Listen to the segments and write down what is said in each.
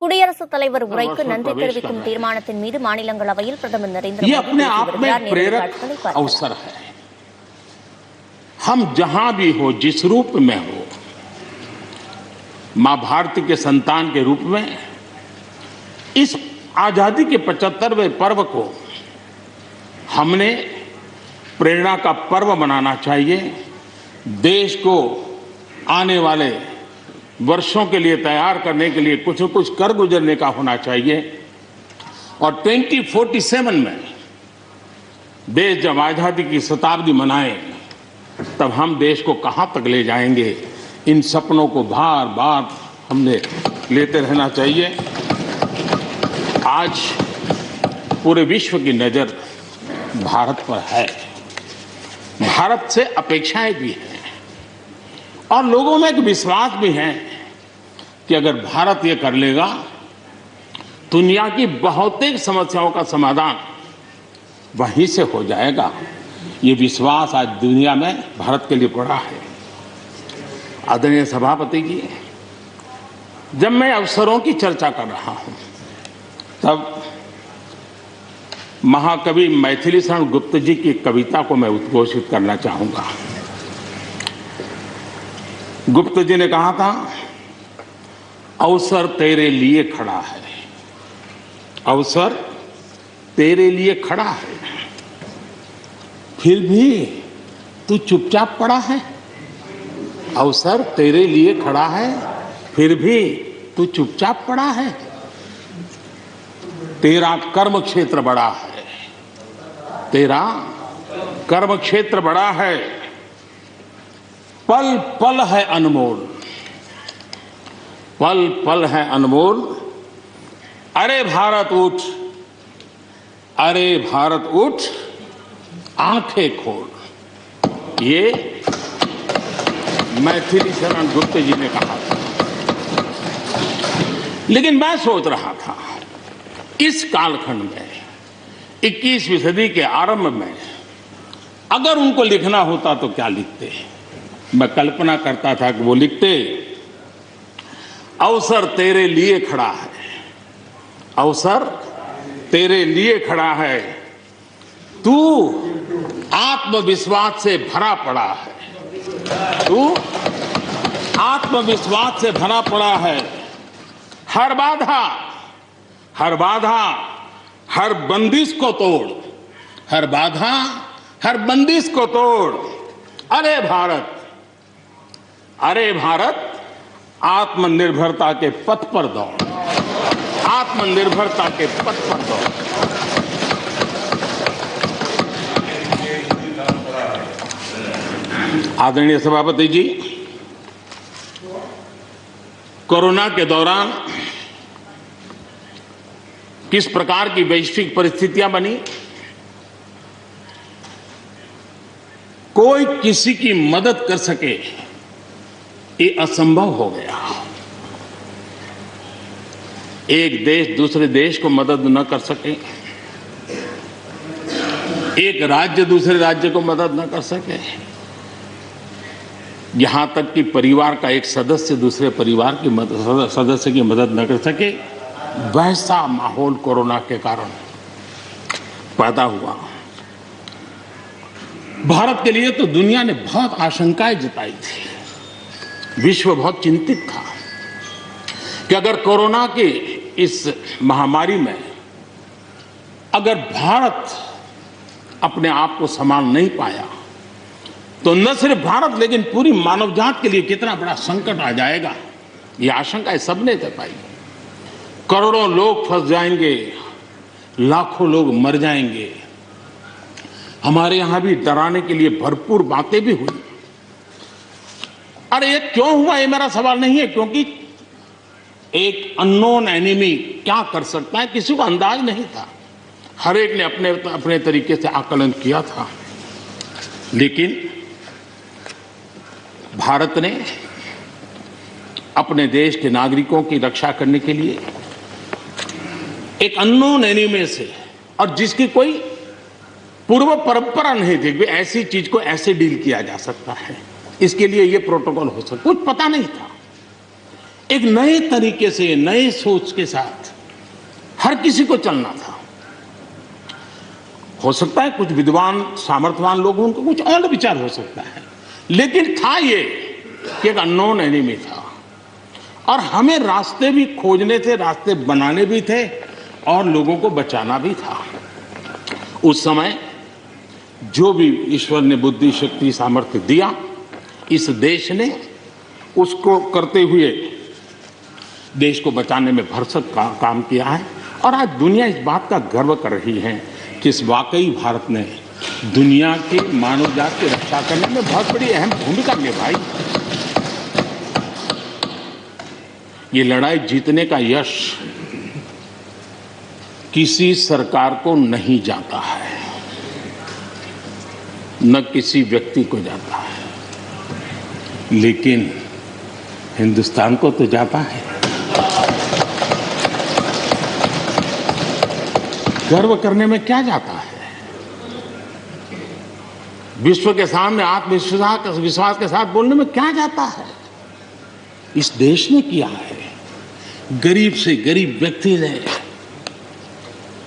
குடியரசுத் தலைவர் உரைக்கு நன்றி தெரிவிக்கும் தீர்மானத்தின் மீது மாநிலங்களவையில் பிரதமர் நரேந்திர ये अपने आप में प्रेरक अवसर है। हम जहां भी हो, जिस रूप में हो, मां भारती के संतान के रूप में इस आजादी के 75वें पर्व को हमने प्रेरणा का पर्व बनाना चाहिए। देश को आने वाले वर्षों के लिए तैयार करने के लिए कुछ न कुछ कर गुजरने का होना चाहिए। और 2047 में देश जब आजादी की शताब्दी मनाए तब हम देश को कहां तक ले जाएंगे, इन सपनों को बार बार हमने लेते रहना चाहिए। आज पूरे विश्व की नजर भारत पर है, भारत से अपेक्षाएं भी हैं और लोगों में एक विश्वास भी है कि अगर भारत ये कर लेगा दुनिया की बहुतेक समस्याओं का समाधान वहीं से हो जाएगा। ये विश्वास आज दुनिया में भारत के लिए बड़ा है। आदरणीय सभापति जी, जब मैं अवसरों की चर्चा कर रहा हूं तब महाकवि मैथिली शरण गुप्त जी की कविता को मैं उद्घोषित करना चाहूंगा। गुप्त जी ने कहा था, अवसर तेरे लिए खड़ा है, अवसर तेरे लिए खड़ा है, फिर भी तू चुपचाप पड़ा है। अवसर तेरे लिए खड़ा है, फिर भी तू चुपचाप पड़ा है। तेरा कर्म क्षेत्र बड़ा है, तेरा कर्म क्षेत्र बड़ा है, पल पल है अनमोल, पल पल है अनमोल। अरे भारत उठ, अरे भारत उठ, आंखें खोल। ये मैथिली शरण गुप्त जी ने कहा था। लेकिन मैं सोच रहा था, इस कालखंड में 21वीं सदी के आरंभ में अगर उनको लिखना होता तो क्या लिखते? मैं कल्पना करता था कि वो लिखते, अवसर तेरे लिए खड़ा है, अवसर तेरे लिए खड़ा है, तू आत्मविश्वास से भरा पड़ा है, तू आत्मविश्वास से भरा पड़ा है। हर बाधा, हर बाधा, हर बंदिश को तोड़, हर बाधा, हर बंदिश को तोड़। अरे भारत, अरे भारत, आत्मनिर्भरता के पथ पर दौड़, आत्मनिर्भरता के पथ पर दौड़। आदरणीय सभापति जी, कोरोना के दौरान किस प्रकार की वैश्विक परिस्थितियां बनी, कोई किसी की मदद कर सके ये असंभव हो गया। एक देश दूसरे देश को मदद न कर सके, एक राज्य दूसरे राज्य को मदद न कर सके, यहां तक कि परिवार का एक सदस्य दूसरे परिवार की सदस्य की मदद न कर सके, वैसा माहौल कोरोना के कारण पैदा हुआ। भारत के लिए तो दुनिया ने बहुत आशंकाएं जताई थी, विश्व बहुत चिंतित था कि अगर कोरोना की इस महामारी में अगर भारत अपने आप को संभाल नहीं पाया तो न सिर्फ भारत लेकिन पूरी मानव जात के लिए कितना बड़ा संकट आ जाएगा, ये आशंकाएं सबने जताई। करोड़ों लोग फंस जाएंगे, लाखों लोग मर जाएंगे। हमारे यहां भी डराने के लिए भरपूर बातें भी हुई। अरे ये क्यों हुआ, ये मेरा सवाल नहीं है, क्योंकि एक अननोन एनिमी क्या कर सकता है किसी को अंदाज नहीं था। हर एक ने अपने अपने तरीके से आकलन किया था। लेकिन भारत ने अपने देश के नागरिकों की रक्षा करने के लिए एक अननोन एनिमी से, और जिसकी कोई पूर्व परंपरा नहीं थी कि ऐसी चीज को ऐसे डील किया जा सकता है, इसके लिए ये प्रोटोकॉल हो सकता, कुछ पता नहीं था। एक नए तरीके से, नए सोच के साथ हर किसी को चलना था। हो सकता है कुछ विद्वान सामर्थ्यवान लोग, उनको कुछ और विचार हो सकता है, लेकिन था ये कि एक अननोन एनिमी था और हमें रास्ते भी खोजने थे, रास्ते बनाने भी थे और लोगों को बचाना भी था। उस समय जो भी ईश्वर ने बुद्धि, शक्ति, सामर्थ्य दिया, इस देश ने उसको करते हुए देश को बचाने में भरसक काम किया है और आज दुनिया इस बात का गर्व कर रही है कि इस वाकई भारत ने दुनिया की मानव जाति की रक्षा करने में बहुत बड़ी अहम भूमिका निभाई। ये लड़ाई जीतने का यश किसी सरकार को नहीं जाता है, न किसी व्यक्ति को जाता है, लेकिन हिंदुस्तान को तो जाता है। गर्व करने में क्या जाता है? विश्व के सामने आत्मविश्वास के साथ बोलने में क्या जाता है? इस देश ने किया है। गरीब से गरीब व्यक्ति ने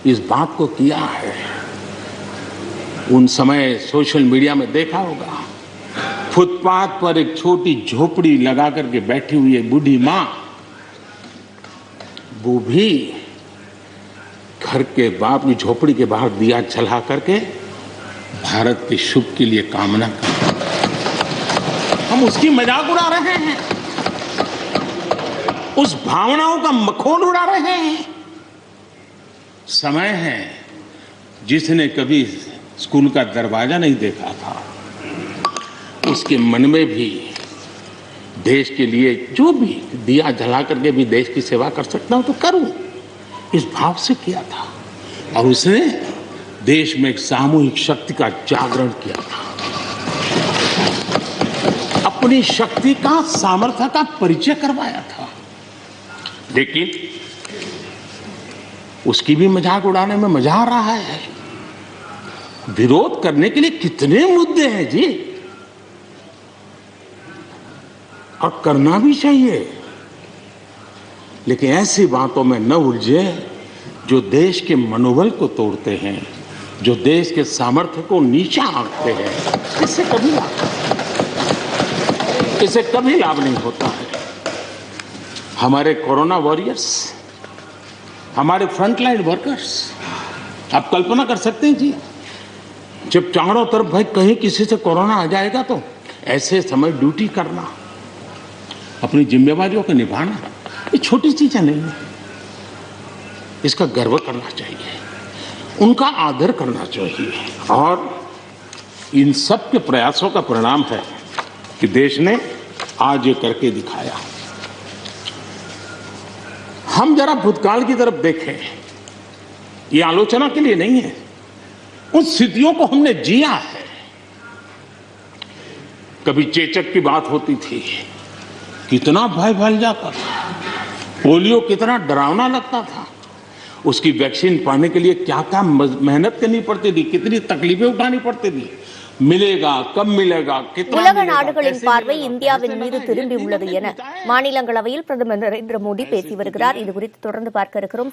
इस बात को किया है। उन समय सोशल मीडिया में देखा होगा, फुटपाथ पर एक छोटी झोपड़ी लगा करके बैठी हुई एक बूढ़ी मां, वो भी घर के बाप की झोपड़ी के बाहर दिया जला करके भारत के शुभ के लिए कामना कर, हम उसकी मजाक उड़ा रहे हैं, उस भावनाओं का मखौल उड़ा रहे हैं। समय है, जिसने कभी स्कूल का दरवाजा नहीं देखा था, उसके मन में भी देश के लिए जो भी दिया जला करके भी देश की सेवा कर सकता हूं तो करूं, इस भाव से किया था और उसने देश में एक सामूहिक शक्ति का जागरण किया था, अपनी शक्ति का, सामर्थ्य का परिचय करवाया था। लेकिन उसकी भी मजाक उड़ाने में मजा आ रहा है। विरोध करने के लिए कितने मुद्दे हैं जी, और करना भी चाहिए, लेकिन ऐसी बातों में न उलझे जो देश के मनोबल को तोड़ते हैं, जो देश के सामर्थ्य को नीचा आंकते हैं। इससे कभी लाभ नहीं होता है। हमारे कोरोना वॉरियर्स, हमारे फ्रंटलाइन वर्कर्स, आप कल्पना कर सकते हैं जी, जब चारों तरफ भाई कहीं किसी से कोरोना आ जाएगा तो ऐसे समय ड्यूटी करना, अपनी जिम्मेवारियों को निभाना, ये छोटी चीजें नहीं है। इसका गर्व करना चाहिए, उनका आदर करना चाहिए और इन सब के प्रयासों का परिणाम है कि देश ने आज ये करके दिखाया। हम जरा भूतकाल की तरफ देखें, ये आलोचना के लिए नहीं है, उन स्थितियों को हमने जिया है। कभी चेचक की बात होती थी, कितना भय फैल जाता था, पोलियो कितना डरावना लगता था, उसकी वैक्सीन पाने के लिए क्या क्या मेहनत करनी पड़ती थी, कितनी तकलीफें उठानी पड़ती थी, मिलेगा कब मिलेगा, कितना உலக நாடுகளின் பார்வை இந்தியாவின் மீது திரும்பி உள்ளது என மாநிலங்களவையில் பிரதமர் நரேந்திர மோடி பேசி வருகிறார். இது குறித்து தொடர்ந்து பார்க்க இருக்கிறோம்.